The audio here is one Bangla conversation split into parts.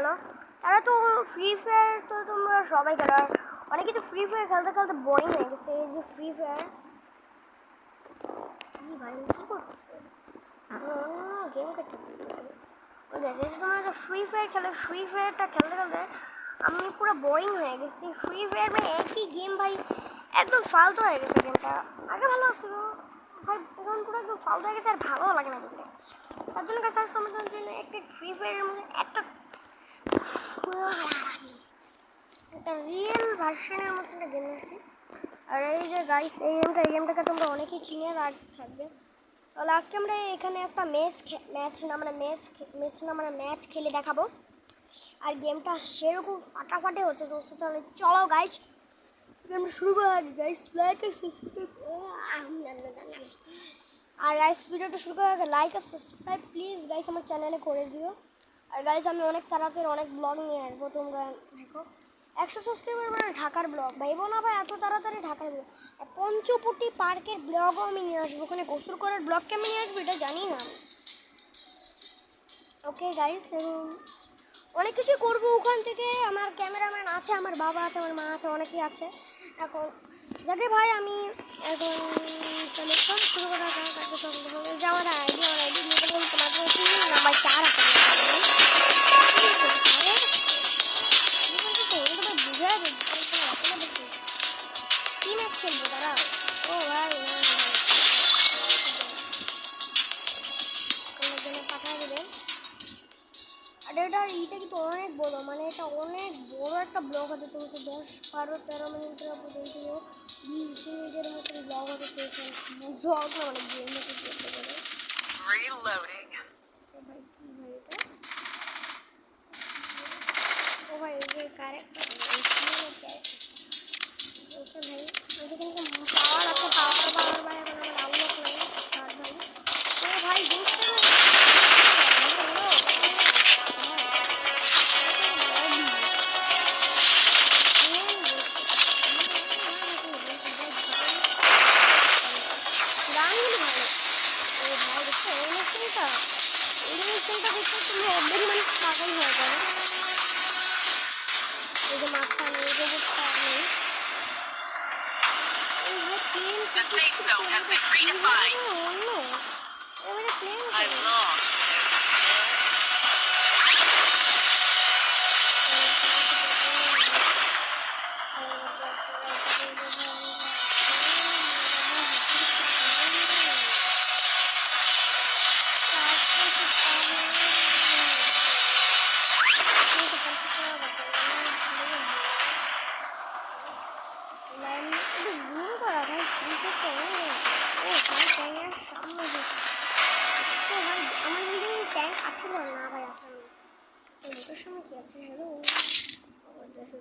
খেলো, তারা তো ফ্রি ফায়ার তো তোমরা সবাই খেলো। আর অনেকে তো ফ্রি ফায়ার খেলতে খেলতে বোরিং হয়ে গেছে। এই যে ফ্রি ফায়ার কি ভাই কি করছে গেম কাটতে ওই দেখে তোমরা যে ফ্রি ফায়ার খেলো, ফ্রি ফায়ারটা খেলতে খেলতে আমি পুরো বোরিং হয়ে গেছি। ফ্রি ফায়ার মানে একই গেম ভাই, একদম ফালতু হয়ে গেছে গেমটা। আগে ভালো ছিল ভাই, এখন পুরো একদম ফালতু হয়ে গেছে আর ভালোও লাগে না গেমটা। তার জন্য কাছে তোমাদের জন্য একটা ফ্রি ফায়ারের মধ্যে একটা রিয়েল ভার্সনের মতো একটা গেম আছে। আর এই যে গাইস এই গেমটাকে তোমরা অনেকেই চিনে আর থাকবে। তাহলে আজকে আমরা এখানে একটা ম্যাচ খেলে দেখাবো। আর গেমটা সেরকম ফাটাফাটি হতে চলছে। তাহলে চলো গাইস গেমটা শুরু করা যাক। গাইস লাইক আর সাবস্ক্রাইব, আর গাইস ভিডিওটা শুরু করার আগে লাইক আর সাবস্ক্রাইব প্লিজ গাইস আমার চ্যানেলে করে দিও। আর গাইস আমি অনেক তাড়াতাড়ি অনেক ব্লগ নিয়ে আসবো, তোমরা দেখো। 100 সাবস্ক্রাইবার মানে ঢাকার ব্লগ, ভাইবো না ভাই এত তাড়াতাড়ি ঢাকার ব্লগ। আর পঞ্চবটি পার্কের ব্লগও আমি নিয়ে আসবো, ওখানে গোসল করার ব্লগকে আমি নিয়ে আসবো, এটা জানি না। ওকে গাইস অনেক কিছুই করবো ওখান থেকে। আমার ক্যামেরাম্যান আছে, আমার বাবা আছে, আমার মা আছে, অনেকেই আছে। এখন যাকে ভাই আমি এখন তাহলে সব শুরু করা যাক। আমার আইডি তোমাদের নাম্বার 4 আছে বুঝে কি ম্যাচ খেলবো তারা। ও ভাই পাঠায় দেবেন। আর এটার ইটা কিন্তু অনেক বড়, মানে এটা অনেক বড় একটা ব্লগ হতে চলছে। 10-12-13 মিনিটের পর্যন্ত 20 মিনিটের মতো ব্লগ হতে চলছে। ব্লগ না মানে গেম হতে চলতে পারে। ভাই কি ভাই এটা, ও ভাই এই যে ক্যারেক্টার ভাই ওইটা কিন্তু পাওয়ার আছে, পাওয়ার ভাই এখন আমার আনলক নাই কার ভাই। ও ভাই বুঝতে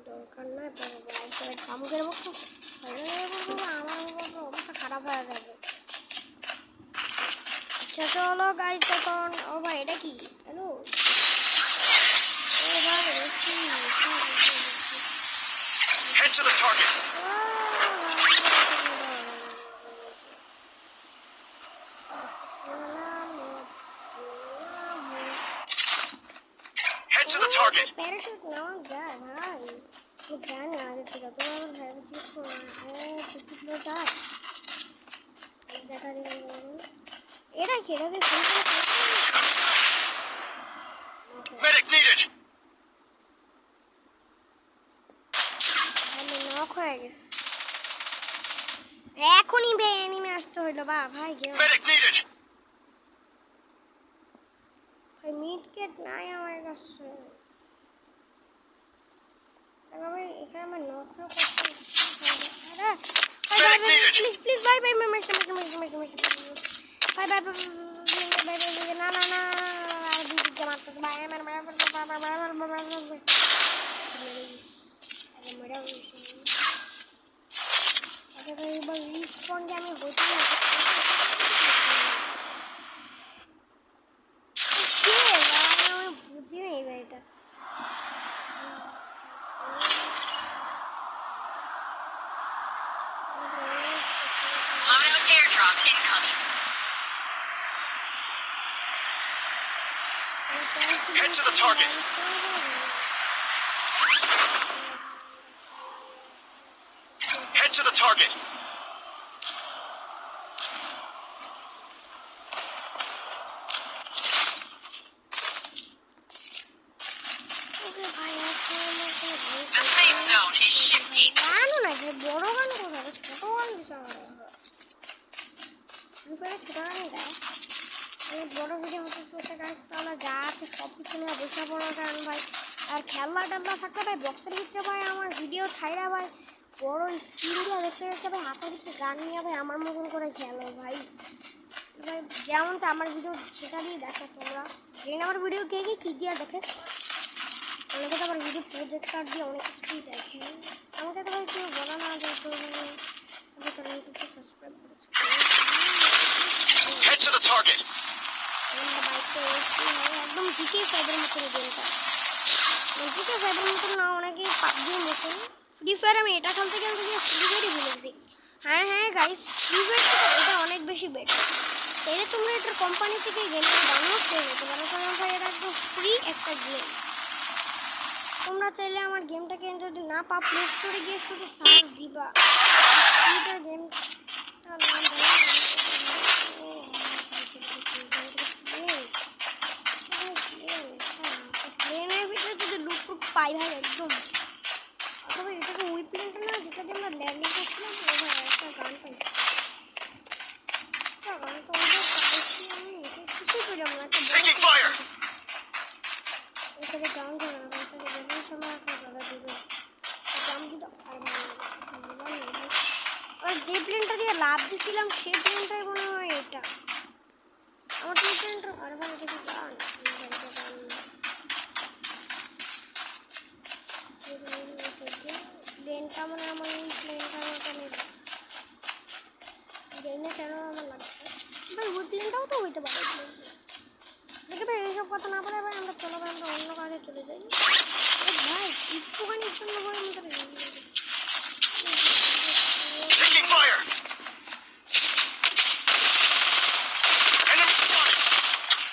দরকার নয় কামকের আমার অবস্থা খারাপ হয়ে যাবে। আচ্ছা চলো গাইস এখন। ও ভাই এটা কি হ্যালো, ও ভাই Head to the target. Head to the target. Parachute নেওয়া যায় ভাই, তো জানি আগে থেকে তোমার দেখা এরা কি এরা Medic needed. আমি নক হয়ে গেছি। এখনই এনিমে আসতে হইলো বা ভাই গেম Medic needed. ভাই মিড কেট নাই আমার কাছে। ভাই এখানে আমার নক করতে আরে ভাই প্লিজ প্লিজ ভাই ভাই ভাই না না না দিকে মারতেছে ভাই আমার এবার রিসপন্ডে আমি হইতে না বুঝি না এবার এটা Head to the target. Head to the target. ওকে ভাই এখন আমাকে The safe zone is shifting. গানও না যে বড় গান কোথায় ছোট গান দিছে আমার সুপারে ছোট গানই দেয় অনেক বড় ভিডিও হতে চলছে গাছ তাহলে যা আছে সব কিছু নিয়ে বসে পড়ো কারণ ভাই আর খেলনা টেলনা থাকলে ভাই বক্সের ভিতরে ভাই আমার ভিডিও ছাইরা ভাই বড় স্ক্রিন দিয়ে দেখতে দেখতে ভাই হাতের ভিতরে গান নিয়ে ভাই আমার মতন করে খেলো ভাই ভাই যেমন আমার ভিডিও সেটা দিয়ে দেখো তোমরা যেন আমার ভিডিও কে কে কী দিয়ে দেখে অনেকে তো আমার ভিডিও প্রজেক্টর দিয়ে অনেক কিছুই দেখে আমাকে তো ভাই কেউ বলা না যে তোরা ইউটিউবকে সাবস্ক্রাইব করেছো Head to the target. আমরা বাইকটা এসেছি একদম জিকে ফাইভের মতন গেমটা জিকে ফাইভের মতন না অনেকে পাবজির মতন ফ্রি ফায়ার আমি এটা খেলতে খেলতে গিয়ে ফ্রি ফায়ারই ভুলেছি হ্যাঁ হ্যাঁ গাইস ফ্রি ফায়ার এটা অনেক বেশি বেটার চাইলে তোমরা এটার কোম্পানি থেকে গেমটা ডাউনলোড করে নিতে পারো কারণ ভাই এটা একদম ফ্রি একটা গেম তোমরা চাইলে আমার গেমটাকে যদি না পাও প্লে স্টোরে গিয়ে শুধু সার্চ দিবা ফ্রিটার গেমটা নাম প্লেনের ভিতরে যদি লুট পাই ভাই একদম অথবা এটাকে ওই প্লেনটা না যেটা দিয়ে আমরা ল্যান্ডিং করছিলাম ও ভাই একটা গান পাইছি একটা গান তো আমরা পাইছি আমি কিছু পেলাম না একটা Taking fire. ওইখানে জাম ধরে না ওইখানে যেমন সময় একটা দাদা দেবে জাম দিল আর যে প্লেনটা দিয়ে লাভ দিছিলাম সেই প্লেনটাই মনে হয় এটা আমার তো প্লেনটা আর ভালো দেখি গান প্লেনটা মানে আমার এই প্লেনটা আমাকে নেই জানি না কেন আমার লাগছে ভাই ওই প্লেনটাও তো হইতে পারে দেখে ভাই এইসব কথা না বলে ভাই আমরা চলো ভাই আমরা অন্য কাজে চলে যাই ভাই একটুখানির জন্য ভাই আমাদের Taking fire. Enemy spotted.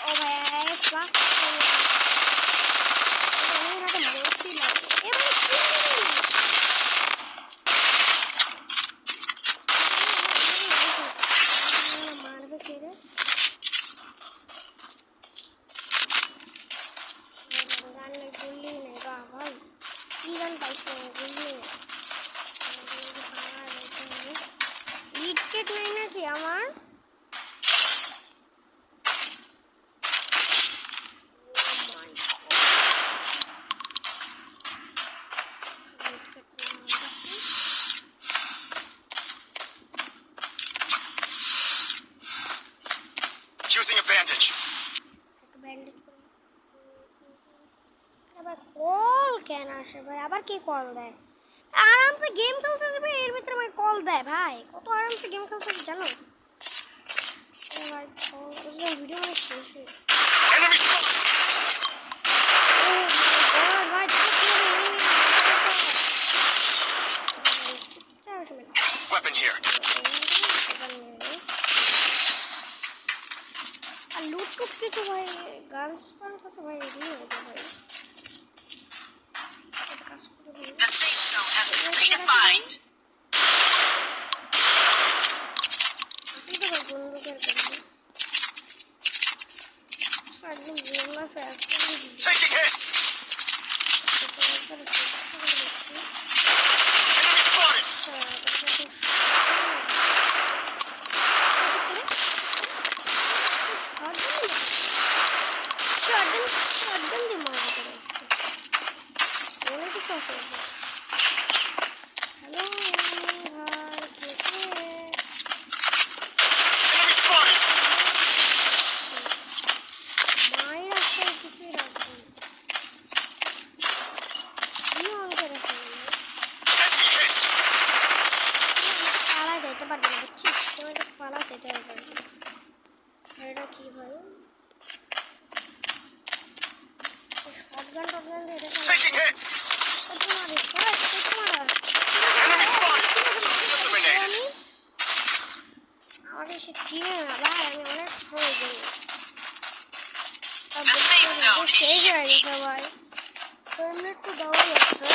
ও ভাই ক্লাস আমি হাতে বসি লাগে এ ভাই মারবে কে রে গান গুলি নেই বা ভাই কি গান পাইছে গুলি লিটকেট নেই নাকি আমার Using a bandage. কল কেন আসে ভাই আবার কি কল দেয় আরামসে গেম খেলতেছে ভাই এর ভিতরে আমার কল দেয় ভাই কত আরামসে গেম খেলতেছে জানো ভাই ভিডিও মানে শেষ হয়ে Enemy spotted. ভাই Weapon here. আর লুট টুট কিছু ভাই গানস পান্স আছে ভাই রেডি হয়ে যাবে ভাই কাজ করে ভাই The safe zone has been redefined. আসলে তো ভাই বন্ধুকের করবো একদম real life Taking hits. Enemy spotted. Enemy spotted. Enemy hit. পালা যাইতে পারবে না বুঝছিস তোমাকে পালা যেতে পারবে না এটা কি ভাই শটগান টটগান দিয়ে এটা Taking hits. তোমার তোমার Enemy spotted. Eliminated. আমাকে সে চিনে না ভাই আমি অনেক প্রয়োজন শেষ হয়ে গেছে ভাই 4 মিনিট তো দেওয়াই আছে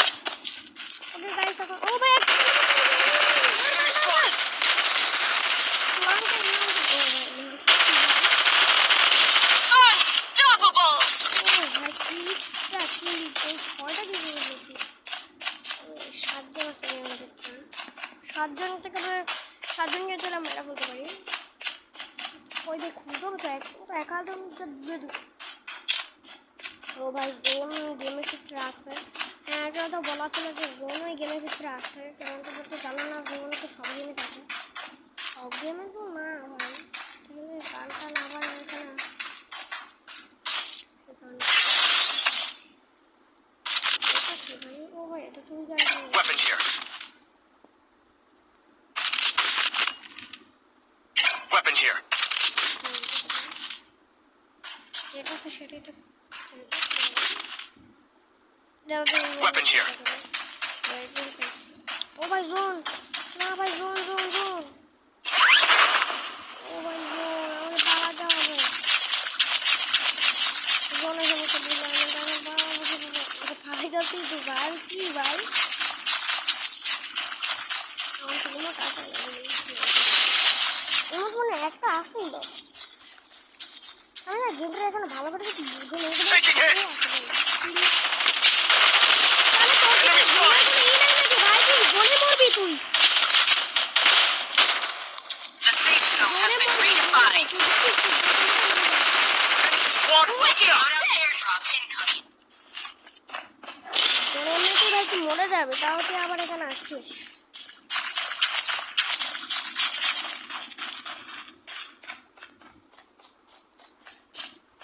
সিক্সটা কিল, এই 6টা কিল করেছি। 7জন আছে আমাদের টিমে। 7জন থেকে আমরা 7জনকে চলে আমরা বলতে পারি। ওই যে খুঁজো তো এক আধজন দূরে দূরে। ও ভাই জোন গেমের ভিতরে আছে। হ্যাঁ এটা তো বলা ছিল যে জোন ওই গেমের ভিতরে আছে, কারণ তোমরা তো জানো না জোন তো সব গেমে থাকে। সব গেমে তো না ভাই, ঠিক আছে কাল কাল আবার এখানে ও ভাই এটা তুমি জানো Weapon here. Weapon here. যেটা আছে সেটাই তো Weapon here. ও ভাই জোন, না ভাই জোন জোন জোন, ও ভাই জোন আমাদের পালাতে হবে। জোনে সমস্যা দিলে আমাদের ফায়দাতেই তো ভাই, কি ভাই আমার তো কোনো টাকা নেই। এমন মনে একটা আসেই তো, আমি না গেমটা এখন ভালো করে কিছু বুঝে নেই। Taking hits. ভাই তুই বলে মরবি তুই, The safe zone has been redefined. Squad wake up. Airdrop incoming. তোর এমনিতেই ভাই তুই মরে যাবে, তাও তুই আবার এখানে আসছিস।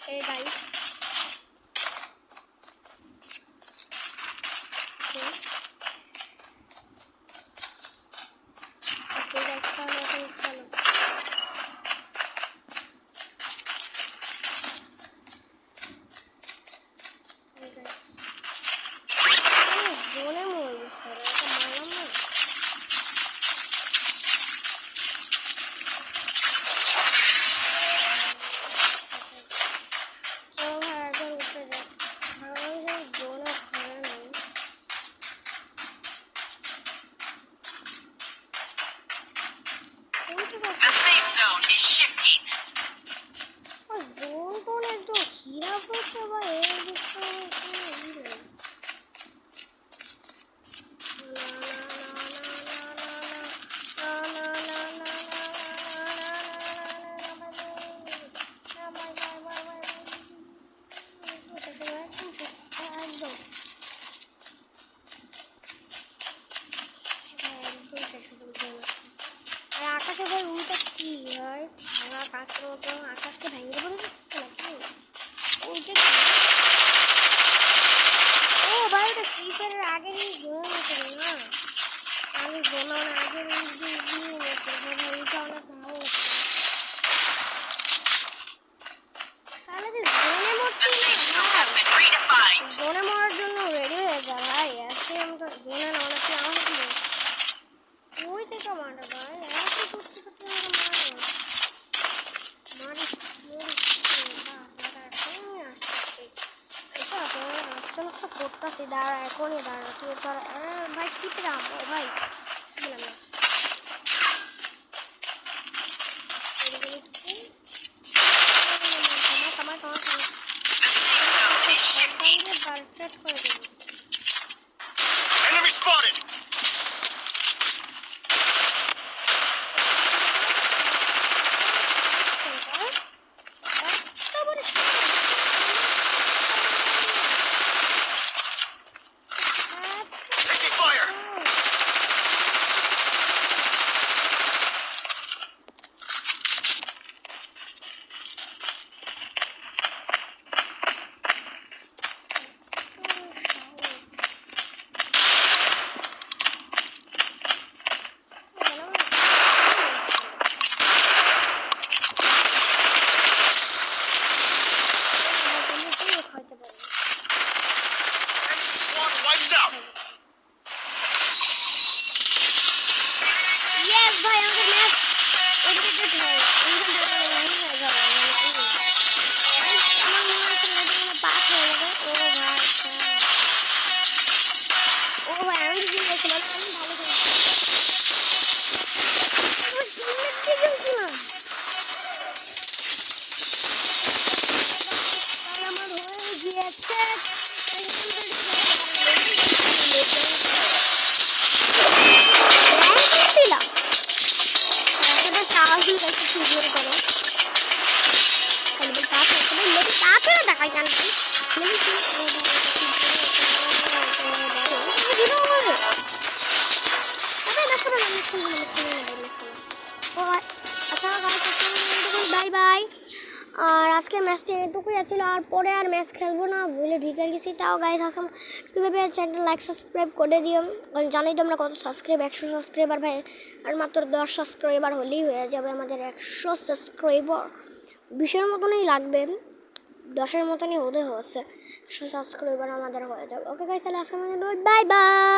Hey guys. Okay guys, তাহলে এখন চলো। Hey guys. জোনে মরবি স্যার, এটা মারলাম না। চলো ভাই একবার উঠে যাই, ভাবলাম যে জোনে ঘরে নেই। The safe zone is shifting. Zone tone একদম খিরা পড়ছে বা এই বিষয়ে আকাশে ভাই উল্টা কি হয়, ভাঙা কাঁচের মতো আকাশকে ভেঙে পড়ে যাচ্ছে নাকি ওইটা কি? ও ভাই ওটা ফ্রি ফায়ারের আগেরই জোন আছে না, তাহলে জোন আগের ওইটা অনেক ভালো। সালাদের জোনে মরছি The safe zone has been redefined. জোনে মরার জন্য রেডি হয়ে যা ভাই, আজকে আমি তো জোনে না অনেক আমার কি ওই থেকে মারা ভাই, এত করতে করতে মারি আস্তে আস্তে করতেছি, দাঁড়া এখনই দাঁড়া তুই তোর ভাই কি পেলাম ও ভাই শুনলাম না। Enemy spotted. Taking fire. Squad wiped out. Yes, ভাই আমাদের ম্যাচ এডিটেড হয়, আমার মনে হচ্ছে এটা পাস হয়ে যাবে। ও ভাই আমি কি বলছিলাম, আমি ভালো করেছিলাম আমার হয়ে গিয়েছে আজকে ম্যাচটা এটুকুই আছিল, আর পরে আর ম্যাচ খেলবো না বলে ঢুকে গেছি। তাও গাইস আজকে কীভাবে চ্যানেল লাইক সাবস্ক্রাইব করে দিও, কারণ জানি তো আমরা কত সাবস্ক্রাইব, 100 সাবস্ক্রাইবার ভাই, আর মাত্র 10 সাবস্ক্রাইবার হলেই হয়ে যাবে আমাদের 100 সাবস্ক্রাইবার। 20-এর মতনই লাগবে, 10-এর মতনই হতে হচ্ছে, 100 সাবস্ক্রাইবার আমাদের হয়ে যাবে। ওকে গাইস, তাহলে আজকে আমাদের বাই বাই।